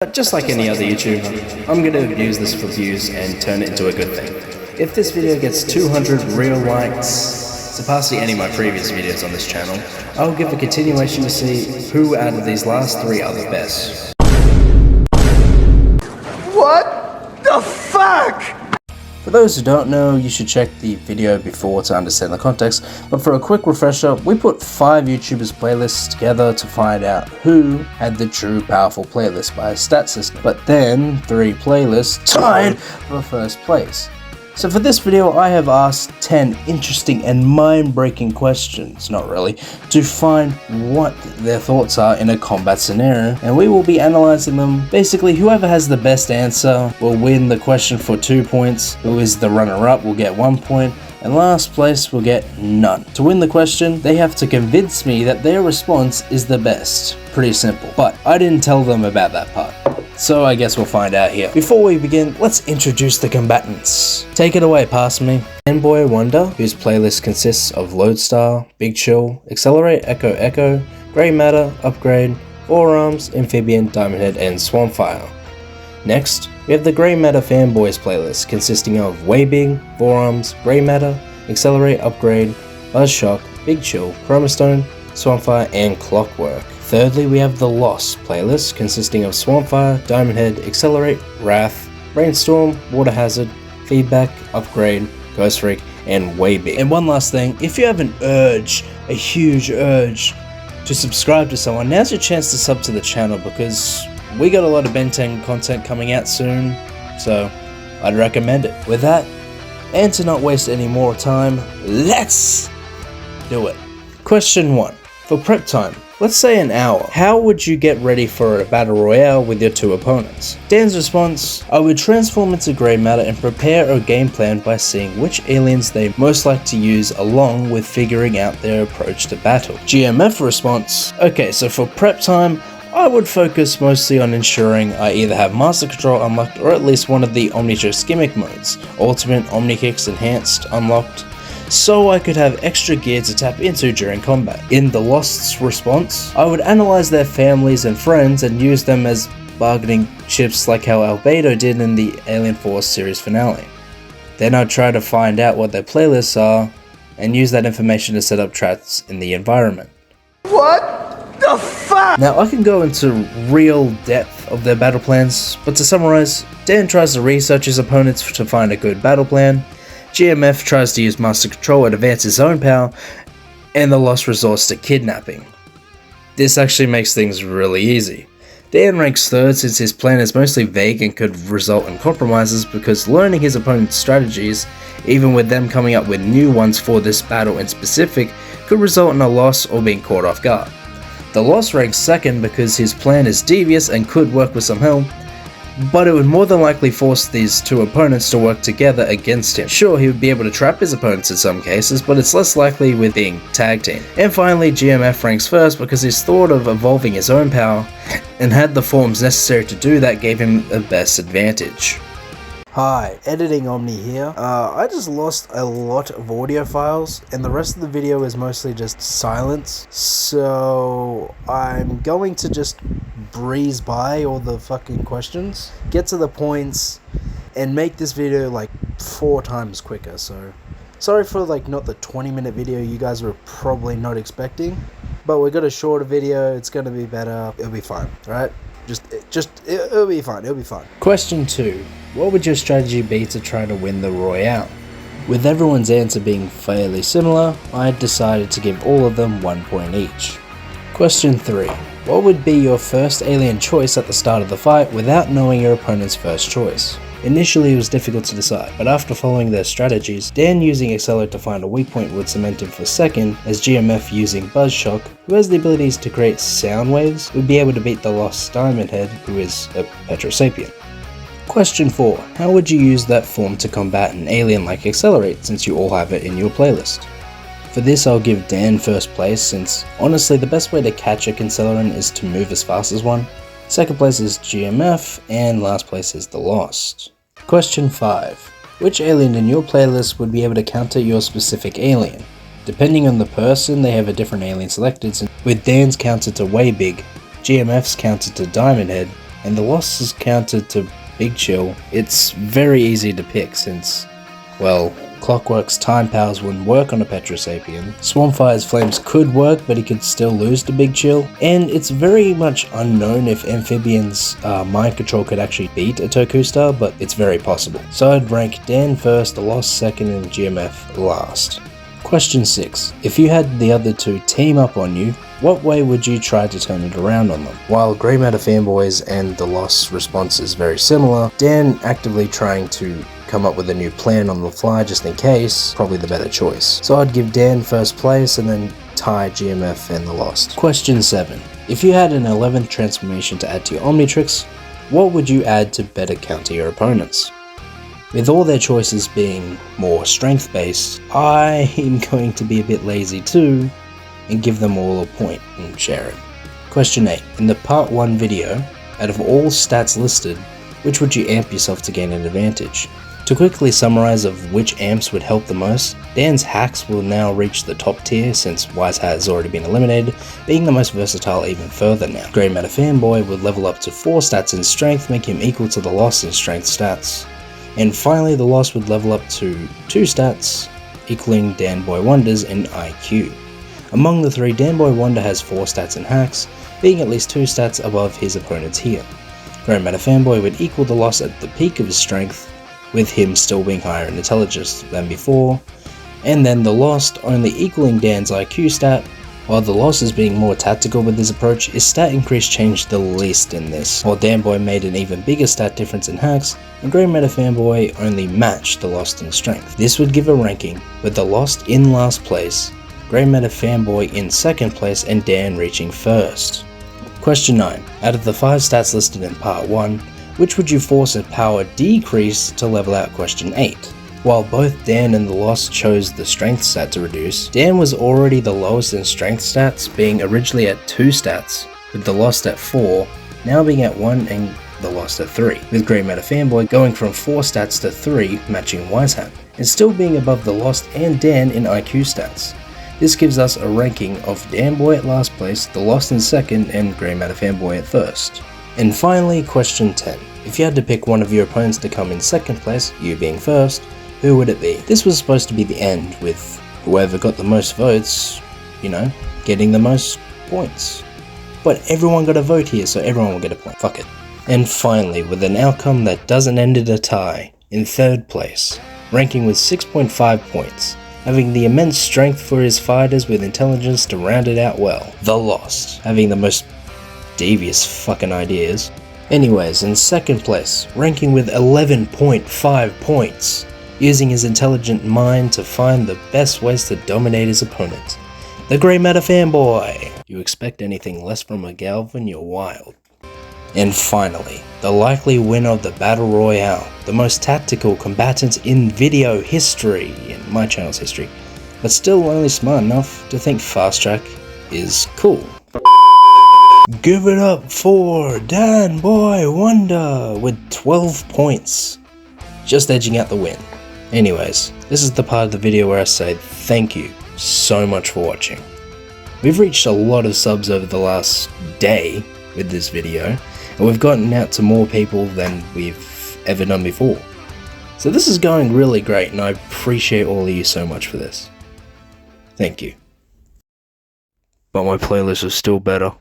But just like any other YouTuber, I'm going to abuse this for views and turn it into a good thing. If this video gets 200 real likes, surpassing any of my previous videos on this channel, I'll give a continuation to see who out of these last 3 are the best. What the fuck? For those who don't know, you should check the video before to understand the context, but for a quick refresher, we put 5 YouTubers' playlists together to find out who had the true powerful playlist by a stat system, but then 3 playlists tied for first place. So for this video, I have asked 10 interesting and mind-breaking questions, not really, to find what their thoughts are in a combat scenario, and we will be analyzing them. Basically, whoever has the best answer will win the question for 2 points, who is the runner-up will get 1 point, and last place will get none. To win the question, they have to convince me that their response is the best. Pretty simple, but I didn't tell them about that part. So I guess we'll find out here. Before we begin, let's introduce the combatants. Take it away, pass me. Fanboy Wonder, whose playlist consists of Lodestar, Big Chill, Accelerate, Echo Echo, Grey Matter, Upgrade, Forearms, Amphibian, Diamond Head, and Swampfire. Next, we have the Grey Matter Fanboys playlist, consisting of Way Big, Forearms, Grey Matter, Accelerate, Upgrade, Buzzshock, Big Chill, Chromastone, Swampfire, and Clockwork. Thirdly, we have the Lost playlist, consisting of Swampfire, Diamond Head, Accelerate, Wrath, Brainstorm, Water Hazard, Feedback, Upgrade, Ghost Freak, and Way Big. And one last thing, if you have an urge, a huge urge, to subscribe to someone, now's your chance to sub to the channel because we got a lot of Ben 10 content coming out soon, so I'd recommend it. With that, and to not waste any more time, let's do it. Question 1. For prep time, let's say an hour. How would you get ready for a battle royale with your 2 opponents? Dan's response: I would transform into Grey Matter and prepare a game plan by seeing which aliens they most like to use along with figuring out their approach to battle. GMF response: okay, so for prep time, I would focus mostly on ensuring I either have Master Control unlocked or at least one of the Omnitrix gimmick modes, Ultimate, Omnikicks, Enhanced, unlocked, so I could have extra gear to tap into during combat. In the Lost's response, I would analyze their families and friends and use them as bargaining chips like how Albedo did in the Alien Force series finale. Then I'd try to find out what their playlists are and use that information to set up traps in the environment. What the fuck? Now I can go into real depth of their battle plans, but to summarize, Dan tries to research his opponents to find a good battle plan, GMF tries to use Master Control and advance his own power, and the Lost resorts to kidnapping. This actually makes things really easy. Dan ranks 3rd since his plan is mostly vague and could result in compromises because learning his opponent's strategies, even with them coming up with new ones for this battle in specific, could result in a loss or being caught off guard. The Lost ranks 2nd because his plan is devious and could work with some help, but it would more than likely force these 2 opponents to work together against him. Sure, he would be able to trap his opponents in some cases, but it's less likely with being tag team. And finally, GMF ranks 1st because his thought of evolving his own power and had the forms necessary to do that gave him the best advantage. Hi, Editing Omni here. I just lost a lot of audio files and the rest of the video is mostly just silence, so I'm going to just breeze by all the fucking questions, get to the points, and make this video like 4 times quicker. So sorry for like not the 20-minute video you guys were probably not expecting, but we got a shorter video. It's gonna be better. It'll be fine, right? It'll be fine. It'll be fine. Question 2. What would your strategy be to try to win the Royale? With everyone's answer being fairly similar, I decided to give all of them 1 point each. Question 3. What would be your first alien choice at the start of the fight without knowing your opponent's first choice? Initially it was difficult to decide, but after following their strategies, Dan using Accelerate to find a weak point would cement him for 2nd, as GMF using Buzzshock, who has the abilities to create sound waves, would be able to beat the Lost Diamond Head, who is a Petrosapien. Question 4. How would you use that form to combat an alien like Accelerate, since you all have it in your playlist? For this I'll give Dan first place, since honestly the best way to catch a Cancellaran is to move as fast as one. 2nd place is GMF, and last place is the Lost. Question 5. Which alien in your playlist would be able to counter your specific alien? Depending on the person, they have a different alien selected, with Dan's counter to Way Big, GMF's counter to Diamond Head, and the loss is counted to Big Chill, it's very easy to pick since, well, Clockwork's time powers wouldn't work on a Petrosapien, Swampfire's flames could work but he could still lose to Big Chill, and it's very much unknown if Amphibian's mind control could actually beat a Toku Star, but it's very possible. So I'd rank Dan first, the Lost second, and GMF last. Question 6. If you had the other two team up on you, what way would you try to turn it around on them? While Grey Matter Fanboys and the Lost response is very similar, Dan actively trying to come up with a new plan on the fly just in case, probably the better choice. So I'd give Dan first place and then tie GMF and the Lost. Question 7. If you had an 11th transformation to add to your Omnitrix, what would you add to better counter your opponents? With all their choices being more strength based, I am going to be a bit lazy too and give them all a point and share it. Question 8. In the part 1 video, out of all stats listed, which would you amp yourself to gain an advantage? To quickly summarize of which amps would help the most, Dan's hacks will now reach the top tier since Wise Hat has already been eliminated, being the most versatile even further now. Grey Matter Fanboy would level up to 4 stats in strength, making him equal to the Lost in strength stats. And finally the Lost would level up to 2 stats, equaling Dan Boy Wonder's in IQ. Among the 3, Dan Boy Wonder has 4 stats in hacks, being at least 2 stats above his opponents here. Grey Matter Fanboy would equal the Lost at the peak of his strength, with him still being higher in intelligence than before, and then the Lost only equaling Dan's IQ stat. While the Lost is being more tactical with his approach, his stat increase changed the least in this, while Dan Boy made an even bigger stat difference in hacks, and Grey Matter Fanboy only matched the Lost in strength. This would give a ranking with the Lost in last place, Grey Matter Fanboy in second place, and Dan reaching first. Question 9. Out of the 5 stats listed in part 1, which would you force a power decrease to level out question 8? While both Dan and the Lost chose the strength stat to reduce, Dan was already the lowest in strength stats, being originally at 2 stats, with the Lost at 4, now being at 1 and the Lost at 3, with Grey Matter Fanboy going from 4 stats to 3, matching Wise Hat, and still being above the Lost and Dan in IQ stats. This gives us a ranking of Dan Boy at last place, the Lost in second, and Grey Matter Fanboy at first. And finally, question 10. If you had to pick one of your opponents to come in second place, you being first, who would it be? This was supposed to be the end, with whoever got the most votes, getting the most points. But everyone got a vote here, so everyone will get a point. Fuck it. And finally, with an outcome that doesn't end in a tie, in third place, ranking with 6.5 points, having the immense strength for his fighters with intelligence to round it out well, the Lost, having the most devious fucking ideas. Anyways, in second place, ranking with 11.5 points, using his intelligent mind to find the best ways to dominate his opponent, the Grey Matter Fanboy. You expect anything less from a Galvin, you're wild. And finally, the likely winner of the Battle Royale, the most tactical combatant in video history, in my channel's history, but still only smart enough to think Fast Track is cool. Give it up for Dan Boy Wonder with 12 points, just edging out the win. Anyways, this is the part of the video where I say thank you so much for watching. We've reached a lot of subs over the last day with this video, and we've gotten out to more people than we've ever done before. So this is going really great, and I appreciate all of you so much for this. Thank you. But my playlist is still better.